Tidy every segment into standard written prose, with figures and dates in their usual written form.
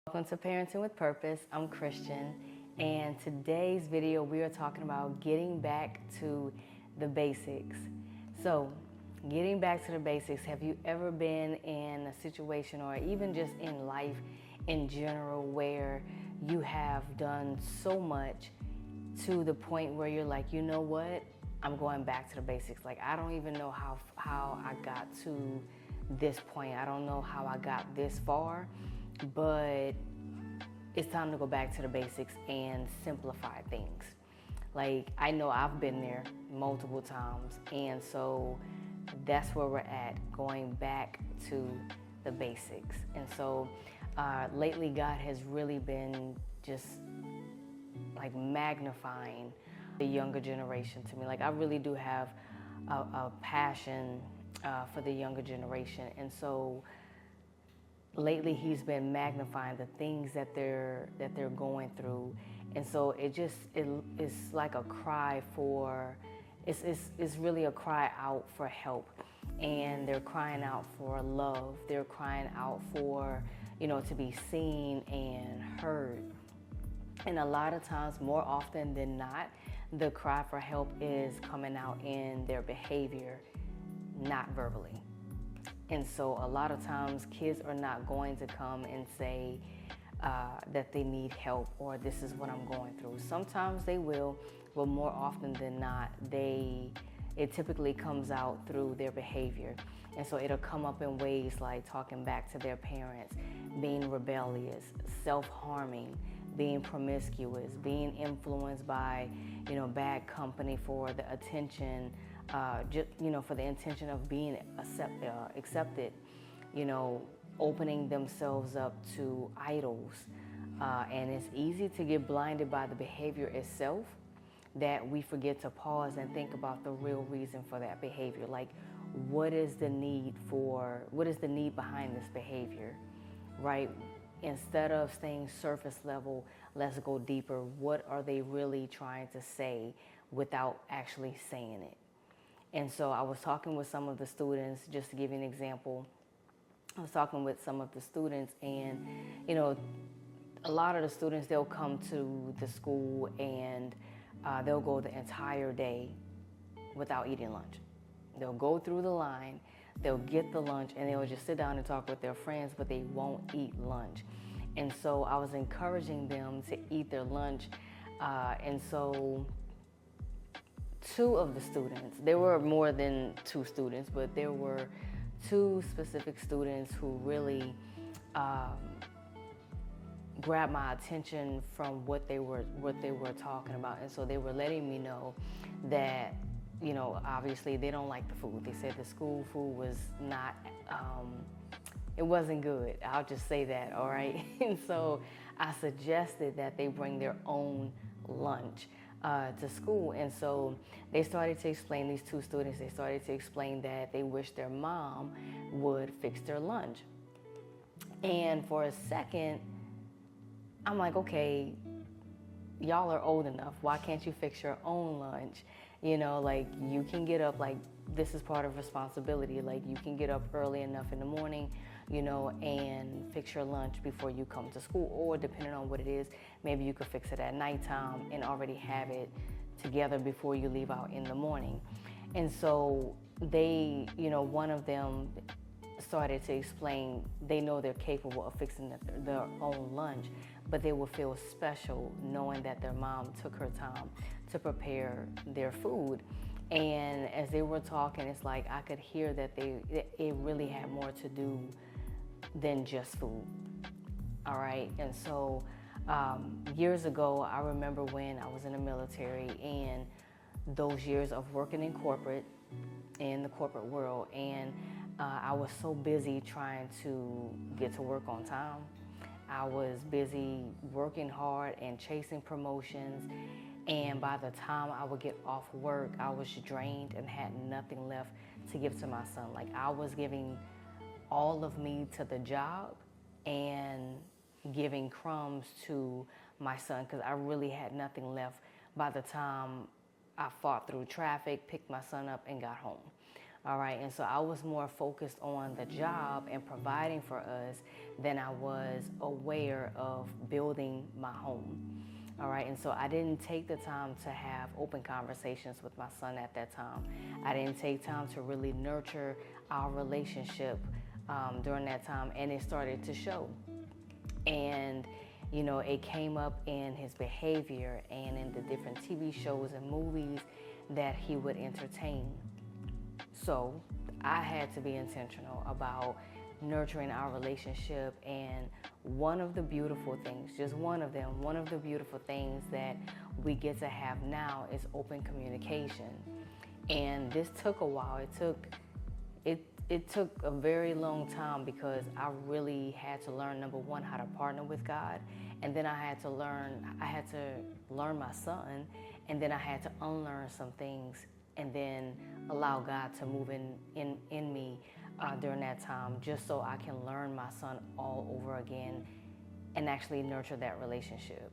Welcome to Parenting with Purpose. I'm Christian, and today's video we are talking about getting back to the basics. So, getting back to the basics, have you ever been in a situation or even just in life in general where you have done so much to the point where you're like, you know what? I'm going back to the basics. Like, I don't even know how I got to this point. I don't know how I got this far, but it's time to go back to the basics and simplify things. Like, I know I've been there multiple times, and so that's where we're at, going back to the basics. And so lately God has really been just like magnifying the younger generation to me. Like, I really do have a passion for the younger generation, and so lately he's been magnifying the things that they're going through. And so it's like a cry for, it's really a cry out for help, and they're crying out for love. They're crying out for, to be seen and heard. And a lot of times, more often than not, the cry for help is coming out in their behavior, not verbally. And so a lot of times kids are not going to come and say that they need help or this is what I'm going through. Sometimes they will, but more often than not, it typically comes out through their behavior. And so it'll come up in ways like talking back to their parents, being rebellious, self-harming, being promiscuous, being influenced by, bad company for the attention, for the intention of being accepted, opening themselves up to idols. And it's easy to get blinded by the behavior itself that we forget to pause and think about the real reason for that behavior. Like, what is the need behind this behavior, right? Instead of staying surface level, let's go deeper. What are they really trying to say without actually saying it? And so I was talking with some of the students, just to give you an example. I was talking with some of the students, and, a lot of the students, they'll come to the school and they'll go the entire day without eating lunch. They'll go through the line, they'll get the lunch, and they'll just sit down and talk with their friends, but they won't eat lunch. And so I was encouraging them to eat their lunch. And so two of the students, there were more than two students, but there were two specific students who really grabbed my attention from what they were talking about. And so they were letting me know that, obviously they don't like the food. They said the school food was not, it wasn't good. I'll just say that, all right? And so I suggested that they bring their own lunch to school. And so they started to explain, these two students, they started to explain that they wish their mom would fix their lunch. And for a second, I'm like, okay, y'all are old enough. Why can't you fix your own lunch? Like, you can get up, like, this is part of responsibility. Like, you can get up early enough in the morning, and fix your lunch before you come to school. Or depending on what it is, maybe you could fix it at nighttime and already have it together before you leave out in the morning. And so they, one of them started to explain, they know they're capable of fixing their own lunch, but they will feel special knowing that their mom took her time to prepare their food. And as they were talking, it's like I could hear that it really had more to do than just food. All right. And so years ago, I remember when I was in the military and those years of working in the corporate world, and I was so busy trying to get to work on time. I was busy working hard and chasing promotions. And by the time I would get off work, I was drained and had nothing left to give to my son. Like, I was giving all of me to the job and giving crumbs to my son, because I really had nothing left by the time I fought through traffic, picked my son up, and got home. All right, and so I was more focused on the job and providing for us than I was aware of building my home. All right, and so I didn't take the time to have open conversations with my son at that time. I didn't take time to really nurture our relationship during that time, and it started to show. And it came up in his behavior and in the different TV shows and movies that he would entertain. So I had to be intentional about nurturing our relationship. And one of the beautiful things, just one of them, one of the beautiful things that we get to have now is open communication. And this took a while. It took a very long time because I really had to learn, number one, how to partner with God. And then I had to learn my son, and then I had to unlearn some things and then allow God to move in me during that time, just so I can learn my son all over again and actually nurture that relationship.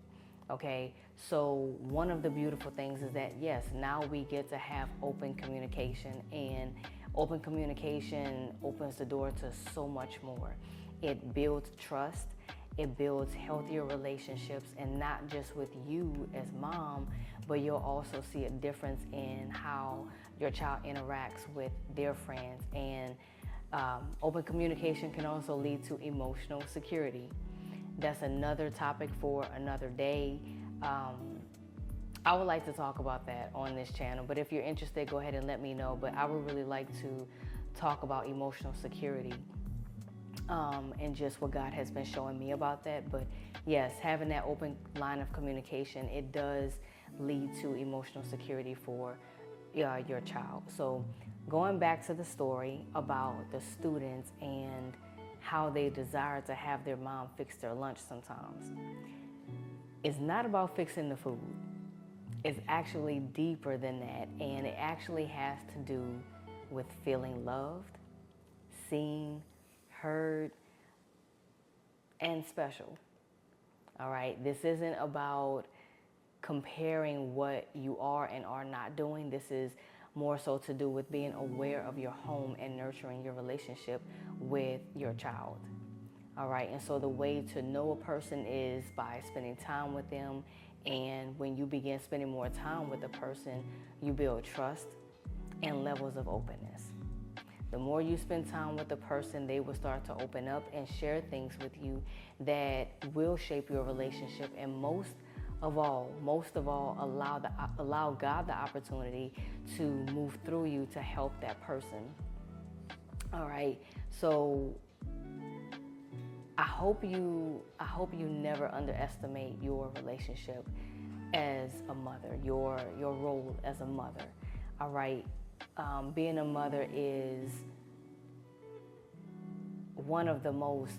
Okay, so one of the beautiful things is that, yes, now we get to have open communication, and open communication opens the door to so much more. It builds trust, it builds healthier relationships, and not just with you as mom, but you'll also see a difference in how your child interacts with their friends. And open communication can also lead to emotional security. That's another topic for another day. I would like to talk about that on this channel, but if you're interested, go ahead and let me know. But I would really like to talk about emotional security and just what God has been showing me about that. But yes, having that open line of communication, it does lead to emotional security for your child. So going back to the story about the students and how they desire to have their mom fix their lunch sometimes, it's not about fixing the food. It's actually deeper than that, and it actually has to do with feeling loved, seen, heard, and special. All right, this isn't about comparing what you are and are not doing. This is more so to do with being aware of your home and nurturing your relationship with your child. All right, and so the way to know a person is by spending time with them. And when you begin spending more time with a person, you build trust and levels of openness. The more you spend time with a person, they will start to open up and share things with you that will shape your relationship. And most of all, allow God the opportunity to move through you to help that person. All right, so I hope you never underestimate your relationship as a mother, your role as a mother. All right, being a mother is one of the most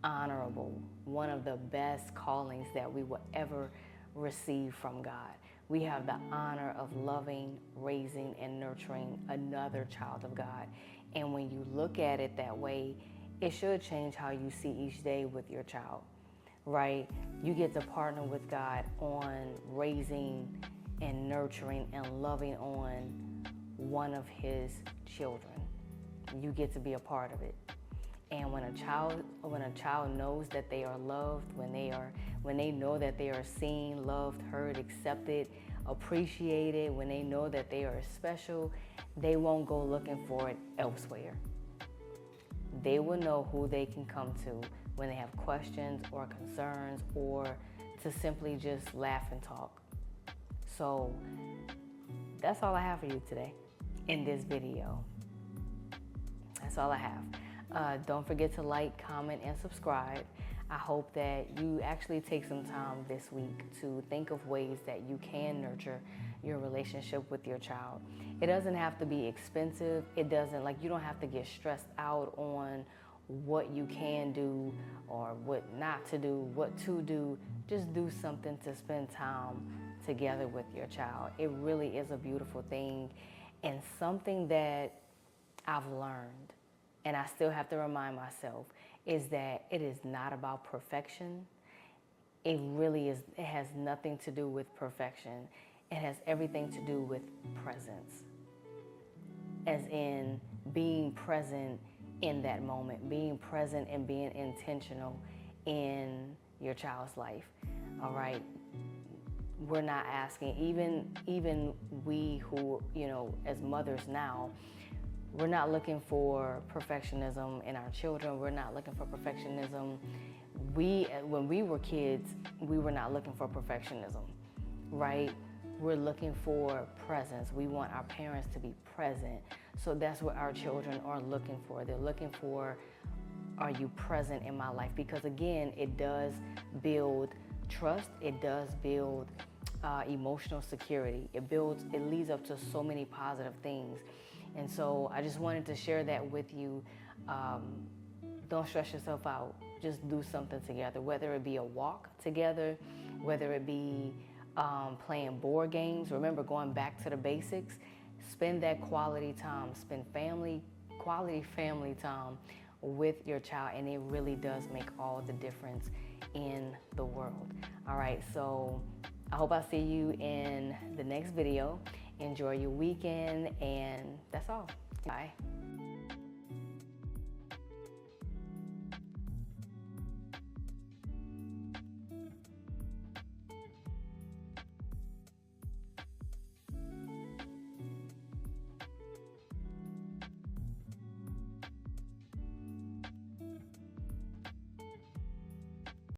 honorable, one of the best callings that we will ever receive from God. We have the honor of loving, raising, and nurturing another child of God. And when you look at it that way, it should change how you see each day with your child, right? You get to partner with God on raising and nurturing and loving on one of his children. You get to be a part of it. And when a child knows that they are loved, when they know that they are seen, loved, heard, accepted, appreciated, when they know that they are special, they won't go looking for it elsewhere. They will know who they can come to when they have questions or concerns, or to simply just laugh and talk. So that's all I have for you today in this video. That's all I have. Don't forget to like, comment, and subscribe. I hope that you actually take some time this week to think of ways that you can nurture your relationship with your child. It doesn't have to be expensive. You don't have to get stressed out on what you can do or what not to do, what to do. Just do something to spend time together with your child. It really is a beautiful thing, and something that I've learned, and I still have to remind myself, is that it is not about perfection. It really is. It has nothing to do with perfection. It has everything to do with presence. as in being present in that moment, being present and being intentional in your child's life. All right. We're not asking, even we who, as mothers now, we're not looking for perfectionism in our children. We're not looking for perfectionism. When we were kids, we were not looking for perfectionism, right? We're looking for presence. We want our parents to be present. So that's what our children are looking for. They're looking for, are you present in my life? Because again, it does build trust. It does build emotional security. It leads up to so many positive things. And so I just wanted to share that with you. Don't stress yourself out. Just do something together, whether it be a walk together, whether it be playing board games. Remember, going back to the basics. Spend that quality time. Spend quality family time with your child, and it really does make all the difference in the world. All right, so I hope I see you in the next video. Enjoy your weekend, and that's all. Bye.